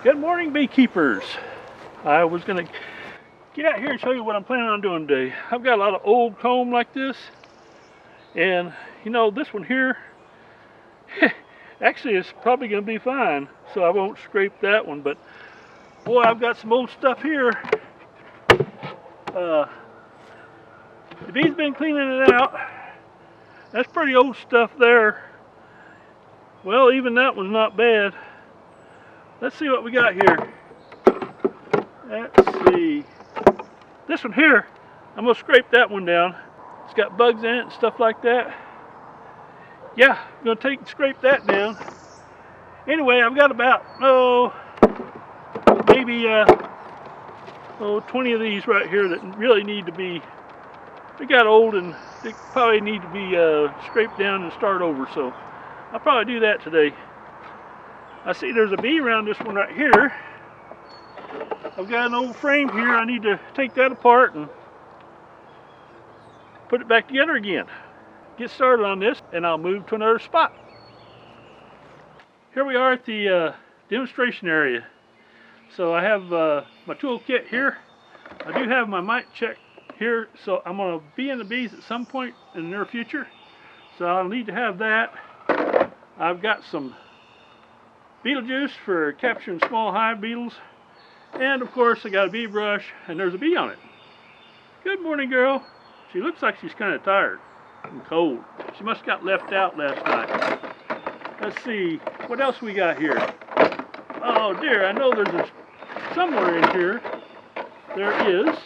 Good morning, beekeepers. I was going to get out here and show you what I'm planning on doing today. I've got a lot of old comb like this, and you know, this one here actually is probably going to be fine, so I won't scrape that one. But boy, I've got some old stuff here. The bee's been cleaning it out. That's pretty old stuff there. Well, even that one's not bad. Let's see what we got here. Let's see. This one here, I'm gonna scrape that one down. It's got bugs in it and stuff like that. Yeah, I'm gonna take and scrape that down. Anyway, I've got about, maybe 20 of these right here that really need to be, they got old and they probably need to be scraped down and start over. So I'll probably do that today. I see there's a bee around this one right here. I've got an old frame here. I need to take that apart and put it back together again. Get started on this, and I'll move to another spot. Here we are at the demonstration area. So I have my tool kit here. I do have my mic check here, so I'm going to be in the bees at some point in the near future. So I'll need to have that. I've got some beetle juice for capturing small hive beetles. And of course I got a bee brush, and there's a bee on it. Good morning, girl. She looks like she's kind of tired and cold. She must have got left out last night. Let's see, what else we got here? Oh dear, I know there's somewhere in here. There is.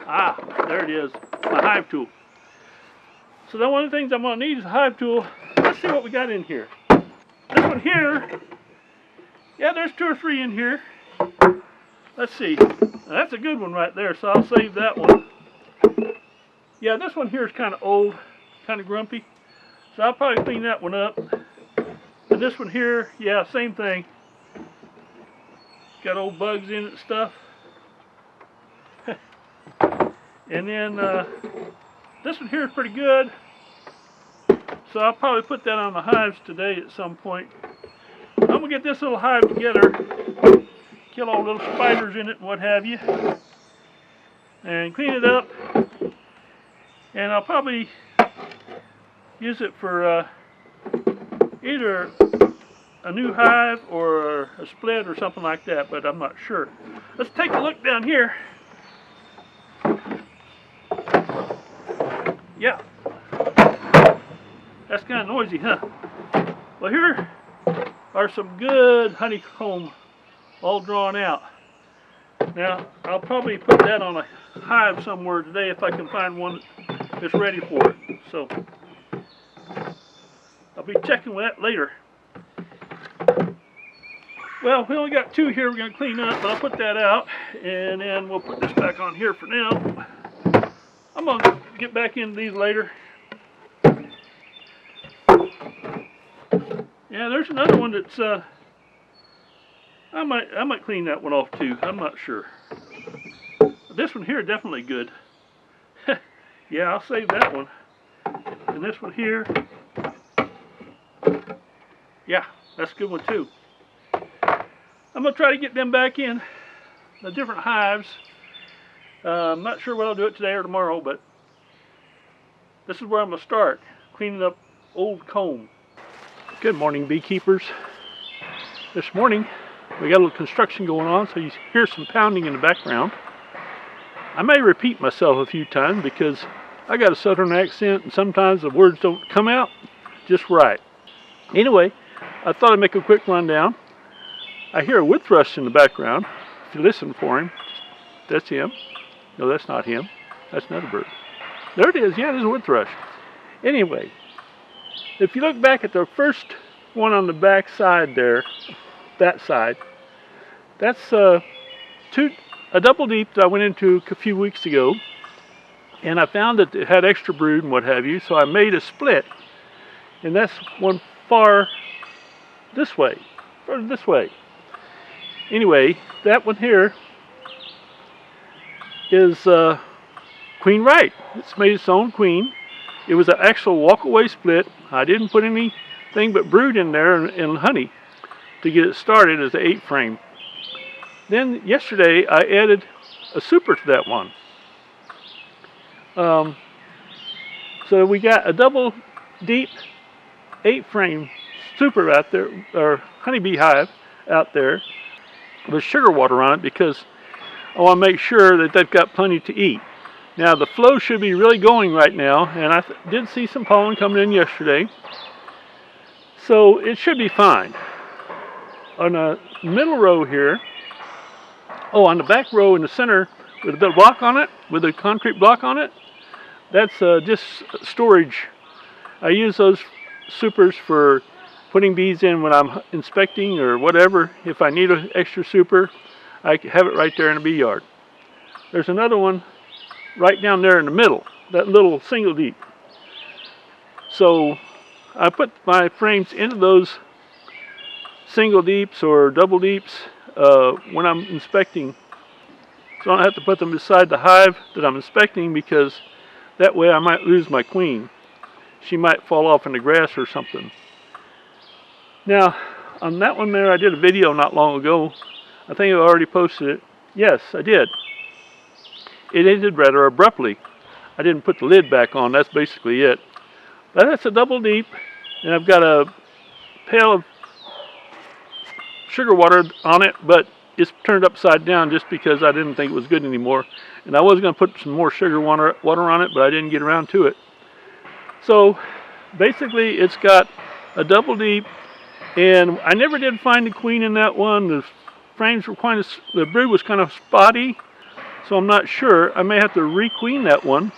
Ah, there it is, my hive tool. So then one of the things I'm going to need is a hive tool. Let's see what we got in here. This one here, yeah, there's 2 or 3 in here. Let's see. Now, that's a good one right there, so I'll save that one. Yeah, this one here is kind of old, kind of grumpy, so I'll probably clean that one up. And this one here, yeah, same thing. Got old bugs in it and stuff. And then this one here is pretty good, so I'll probably put that on the hives today at some point. I'm going to get this little hive together, kill all the little spiders in it and what have you, and clean it up. And I'll probably use it for either a new hive or a split or something like that, but I'm not sure. Let's take a look down here. Yeah, that's kind of noisy, huh? Well, here are some good honeycomb all drawn out. Now, I'll probably put that on a hive somewhere today if I can find one that's ready for it. So, I'll be checking with that later. Well, we only got 2 here we're going to clean up, but I'll put that out, and then we'll put this back on here for now. I'm going to get back into these later. Yeah, there's another one that's, I might clean that one off too. I'm not sure. But this one here is definitely good. Yeah, I'll save that one. And this one here, yeah, that's a good one too. I'm going to try to get them back in the different hives. I'm not sure whether I'll do it today or tomorrow, but this is where I'm going to start, cleaning up old comb. Good morning, beekeepers. This morning we got a little construction going on, so you hear some pounding in the background. I may repeat myself a few times because I got a southern accent and sometimes the words don't come out just right. Anyway, I thought I'd make a quick rundown. I hear a wood thrush in the background. If you listen for him, that's him. No, that's not him. That's another bird. There it is. Yeah, there's a wood thrush. Anyway, if you look back at the first one on the back side there, that side, that's a double deep that I went into a few weeks ago, and I found that it had extra brood and what have you, so I made a split, and that's one far this way, further this way. Anyway, that one here is queen right. It's made its own queen. It was an actual walk-away split. I didn't put anything but brood in there and honey. to get it started as an 8 frame. Then yesterday I added a super to that one. So we got a double deep 8 frame super out there, or honeybee hive out there with sugar water on it, because I want to make sure that they've got plenty to eat. Now the flow should be really going right now, and I did see some pollen coming in yesterday, so it should be fine. On the middle row here, on the back row in the center with a bit of block on it, with a concrete block on it, that's just storage. I use those supers for putting bees in when I'm inspecting or whatever. If I need an extra super, I have it right there in the bee yard. There's another one right down there in the middle, that little single deep. So I put my frames into those single deeps or double deeps when I'm inspecting, so I don't have to put them beside the hive that I'm inspecting, because that way I might lose my queen. She might fall off in the grass or something. Now, on that one there, I did a video not long ago. I think I already posted it. Yes, I did. It ended rather abruptly. I didn't put the lid back on, that's basically it. But that's a double deep, and I've got a pail of sugar water on it, but it's turned upside down just because I didn't think it was good anymore. And I was going to put some more sugar water on it, but I didn't get around to it. So basically it's got a double deep, and I never did find the queen in that one. The frames were the brood was kind of spotty, so I'm not sure. I may have to re-queen that one.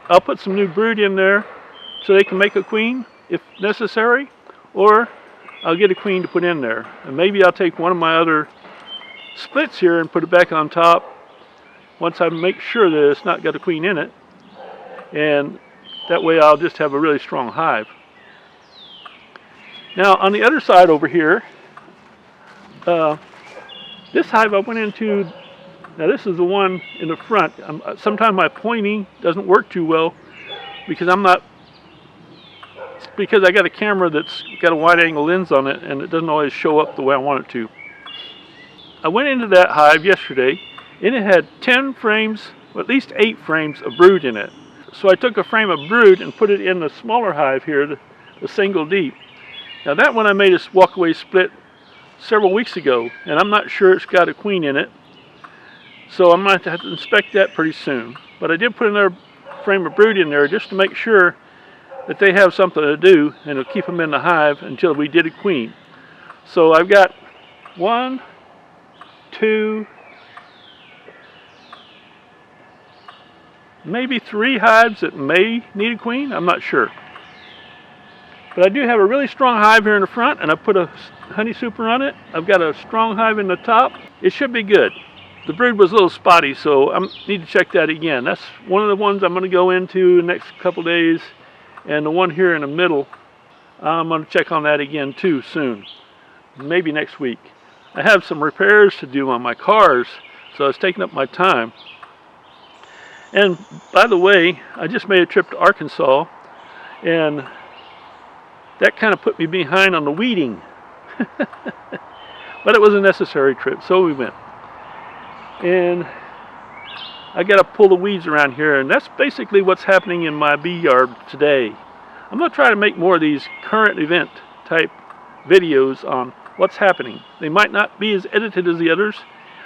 I'll put some new brood in there so they can make a queen if necessary, or I'll get a queen to put in there. And maybe I'll take one of my other splits here and put it back on top once I make sure that it's not got a queen in it, and that way I'll just have a really strong hive. Now on the other side over here, this hive I went into, now this is the one in the front. Sometimes my pointing doesn't work too well because I got a camera that's got a wide angle lens on it, and it doesn't always show up the way I want it to. I went into that hive yesterday, and it had 10 frames, well, at least 8 frames of brood in it. So I took a frame of brood and put it in the smaller hive here, the single deep. Now that one I made a walkaway split several weeks ago, and I'm not sure it's got a queen in it, so I'm going to have to inspect that pretty soon. But I did put another frame of brood in there just to make sure that they have something to do, and it'll keep them in the hive until we did a queen. So I've got 1, 2, maybe 3 hives that may need a queen. I'm not sure. But I do have a really strong hive here in the front, and I put a honey super on it. I've got a strong hive in the top. It should be good. The brood was a little spotty, so I need to check that again. That's one of the ones I'm going to go into the next couple days. And the one here in the middle, I'm going to check on that again too soon. Maybe next week. I have some repairs to do on my cars, so it's taking up my time. And by the way, I just made a trip to Arkansas, and that kind of put me behind on the weeding. But it was a necessary trip, so we went. And I got to pull the weeds around here, and that's basically what's happening in my bee yard today. I'm going to try to make more of these current event type videos on what's happening. They might not be as edited as the others.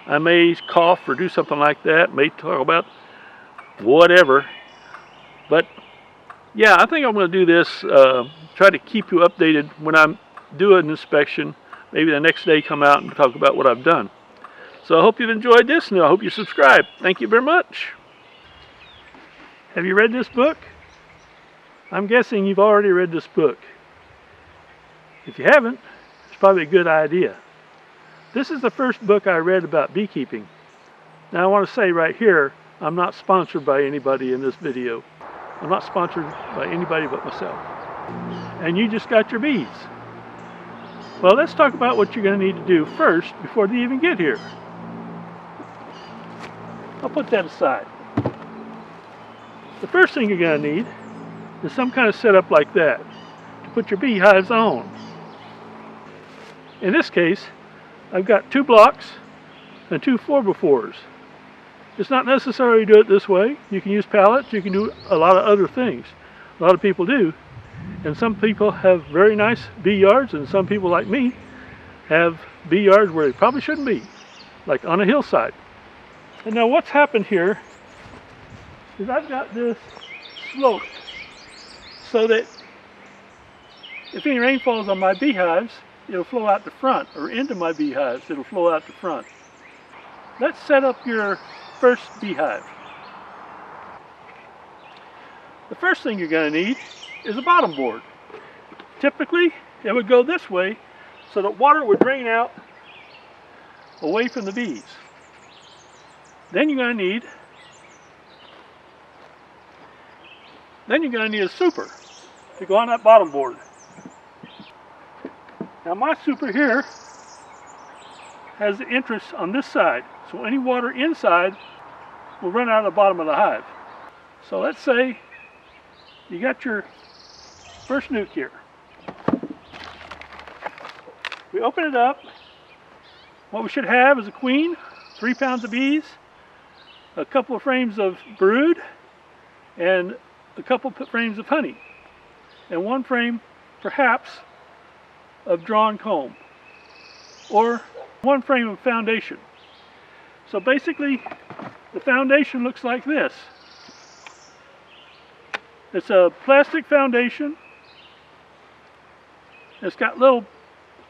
I may cough or do something like that, may talk about whatever. But yeah, I think I'm going to do this, try to keep you updated when I do an inspection. Maybe the next day come out and talk about what I've done. So I hope you've enjoyed this, and I hope you subscribe. Thank you very much. Have you read this book? I'm guessing you've already read this book. If you haven't, it's probably a good idea. This is the first book I read about beekeeping. Now I want to say right here, I'm not sponsored by anybody in this video. I'm not sponsored by anybody but myself. And you just got your bees. Well, let's talk about what you're going to need to do first before they even get here. I'll put that aside. The first thing you're going to need is some kind of setup like that to put your beehives on. In this case, I've got 2 blocks and 2 4x4s. It's not necessary to do it this way. You can use pallets, you can do a lot of other things. A lot of people do. And some people have very nice bee yards, and some people like me have bee yards where they probably shouldn't be, like on a hillside. And now what's happened here is I've got this sloped so that if any rain falls on my beehives, it'll flow out the front, or into my beehives, it'll flow out the front. Let's set up your first beehive. The first thing you're going to need is a bottom board. Typically, it would go this way so that water would drain out away from the bees. Then you're going to need a super to go on that bottom board. Now my super here has the entrance on this side, so any water inside will run out of the bottom of the hive. So let's say you got your first nuke here. We open it up. What we should have is a queen, 3 pounds of bees, a couple of frames of brood, and a couple of frames of honey, and 1 frame, perhaps, of drawn comb, or 1 frame of foundation. So basically, the foundation looks like this. It's a plastic foundation. It's got little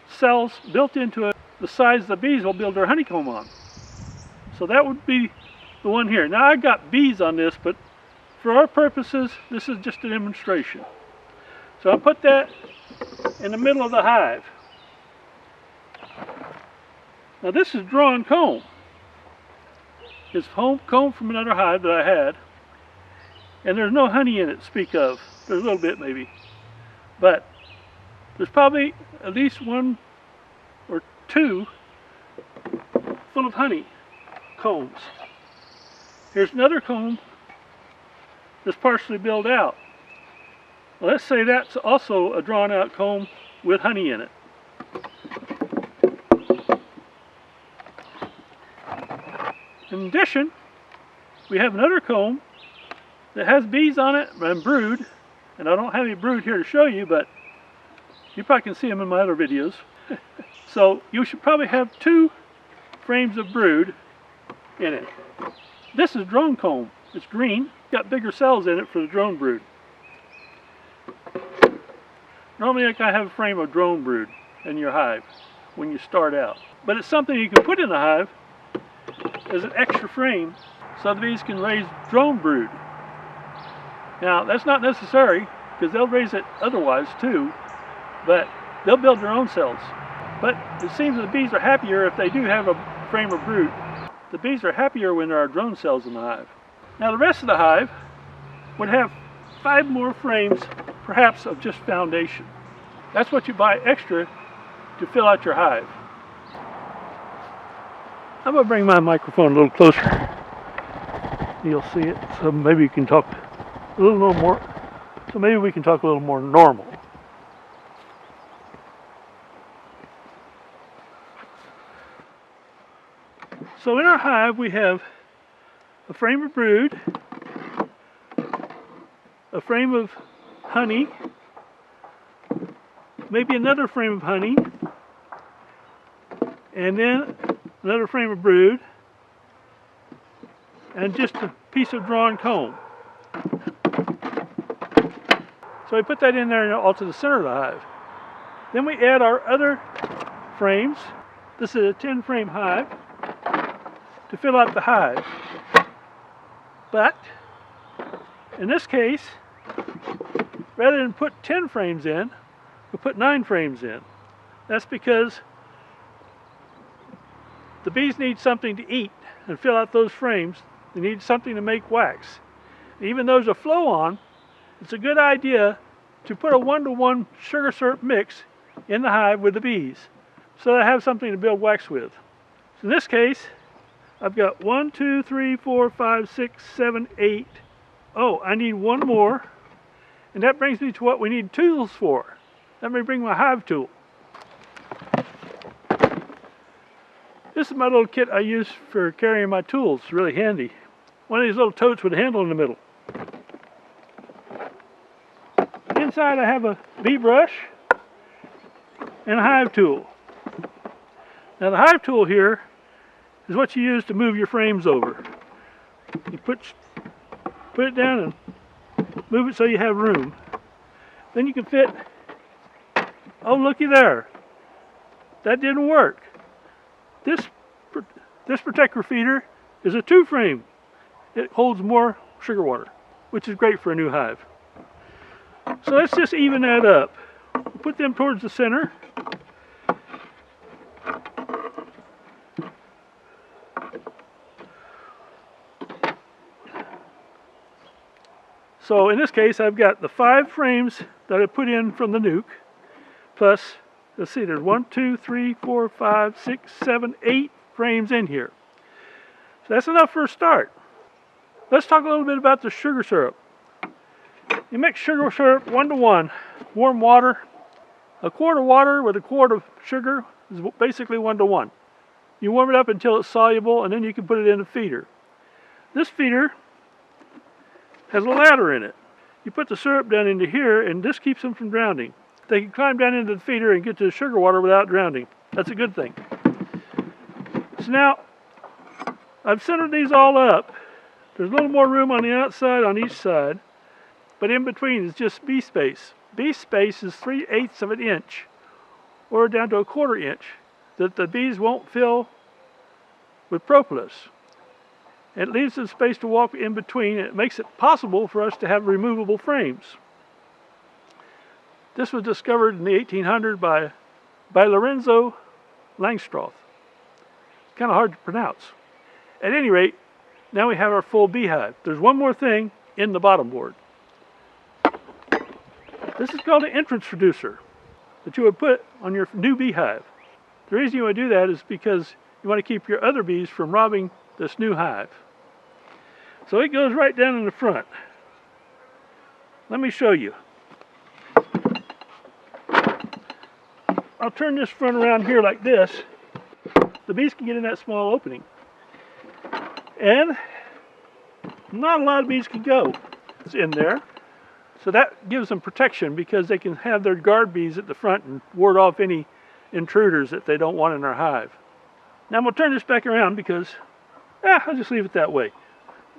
cells built into it the size the bees will build their honeycomb on. So that would be the one here. Now I've got bees on this, but for our purposes, this is just a demonstration. So I put that in the middle of the hive. Now this is drawn comb. It's comb from another hive that I had. And there's no honey in it to speak of. There's a little bit maybe. But there's probably at least 1 or 2 full of honey combs. Here's another comb that's partially built out. Well, let's say that's also a drawn out comb with honey in it. In addition, we have another comb that has bees on it and brood, and I don't have any brood here to show you, but you probably can see them in my other videos. So you should probably have 2 frames of brood in it. This is drone comb. It's green. It's got bigger cells in it for the drone brood. Normally I have a frame of drone brood in your hive when you start out. But it's something you can put in the hive as an extra frame so the bees can raise drone brood. Now that's not necessary because they'll raise it otherwise too, but they'll build their own cells. But it seems the bees are happier if they do have a frame of brood. The bees are happier when there are drone cells in the hive. Now the rest of the hive would have 5 more frames, perhaps of just foundation. That's what you buy extra to fill out your hive. I'm going to bring my microphone a little closer. You'll see it, so maybe you can talk a little more. So maybe we can talk a little more normal. So in our hive we have a frame of brood, a frame of honey, maybe another frame of honey, and then another frame of brood, and just a piece of drawn comb. So we put that in there all to the center of the hive. Then we add our other frames. This is a 10 frame hive to fill out the hive. But in this case, rather than put 10 frames in, we put 9 frames in. That's because the bees need something to eat and fill out those frames. They need something to make wax. Even though there's a flow on, it's a good idea to put a 1-to-1 sugar syrup mix in the hive with the bees so they have something to build wax with. So in this case, I've got 1, 2, 3, 4, 5, 6, 7, 8. Oh, I need 1 more. And that brings me to what we need tools for. Let me bring my hive tool. This is my little kit I use for carrying my tools. It's really handy. One of these little totes with a handle in the middle. Inside I have a bee brush and a hive tool. Now the hive tool here is what you use to move your frames over. You put it down and move it so you have room. Then you can fit, oh looky there, that didn't work. This protector feeder is a 2-frame. It holds more sugar water, which is great for a new hive. So let's just even that up. We'll put them towards the center. So in this case, I've got the 5 frames that I put in from the nuke, plus, let's see, there's 1, 2, 3, 4, 5, 6, 7, 8 frames in here. So that's enough for a start. Let's talk a little bit about the sugar syrup. You mix sugar syrup 1 to 1, warm water. A quart of water with a quart of sugar is basically 1 to 1. You warm it up until it's soluble, and then you can put it in a feeder. This feeder has a ladder in it. You put the syrup down into here, and this keeps them from drowning. They can climb down into the feeder and get to the sugar water without drowning. That's a good thing. So now, I've centered these all up. There's a little more room on the outside on each side, but in between is just bee space. Bee space is 3/8 of an inch, or down to a 1/4 inch, that the bees won't fill with propolis. It leaves them space to walk in between, and it makes it possible for us to have removable frames. This was discovered in the 1800s by Lorenzo Langstroth. Kind of hard to pronounce. At any rate, now we have our full beehive. There's one more thing in the bottom board. This is called an entrance reducer that you would put on your new beehive. The reason you would do that is because you want to keep your other bees from robbing this new hive. So it goes right down in the front. Let me show you. I'll turn this front around here like this. The bees can get in that small opening. And not a lot of bees can go. It's in there. So that gives them protection because they can have their guard bees at the front and ward off any intruders that they don't want in their hive. Now I'm going to turn this back around because I'll just leave it that way.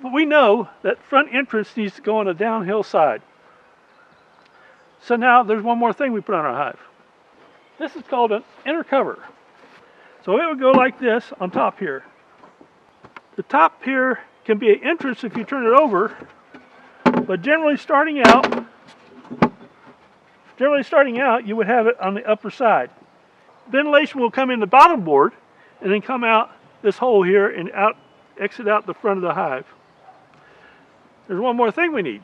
But we know that front entrance needs to go on a downhill side. So now there's one more thing we put on our hive. This is called an inner cover. So it would go like this on top here. The top here can be an entrance if you turn it over, but generally starting out you would have it on the upper side. Ventilation will come in the bottom board and then come out this hole here and exit out the front of the hive. There's one more thing we need.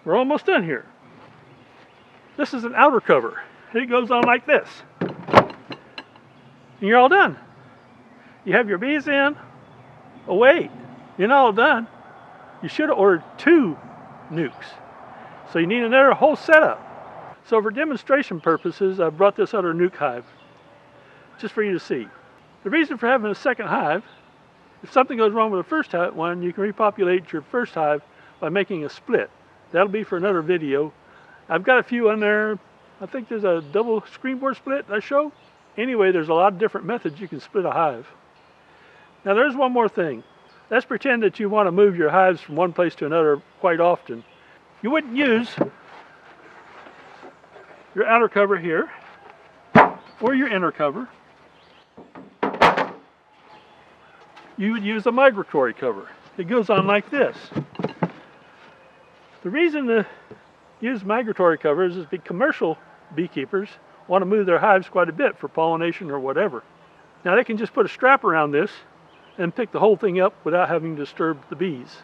We're almost done here. This is an outer cover. It goes on like this. And you're all done. You have your bees in. Oh wait, you're not all done. You should have ordered 2 nukes. So you need another whole setup. So for demonstration purposes, I brought this other nuke hive, just for you to see. The reason for having a second hive, if something goes wrong with the first one, you can repopulate your first hive by making a split. That'll be for another video. I've got a few on there. I think there's a double screenboard split I show. Anyway, there's a lot of different methods you can split a hive. Now there's one more thing. Let's pretend that you want to move your hives from one place to another quite often. You wouldn't use your outer cover here or your inner cover. You would use a migratory cover. It goes on like this. The reason to use migratory covers is because commercial beekeepers want to move their hives quite a bit for pollination or whatever. Now they can just put a strap around this and pick the whole thing up without having to disturb the bees.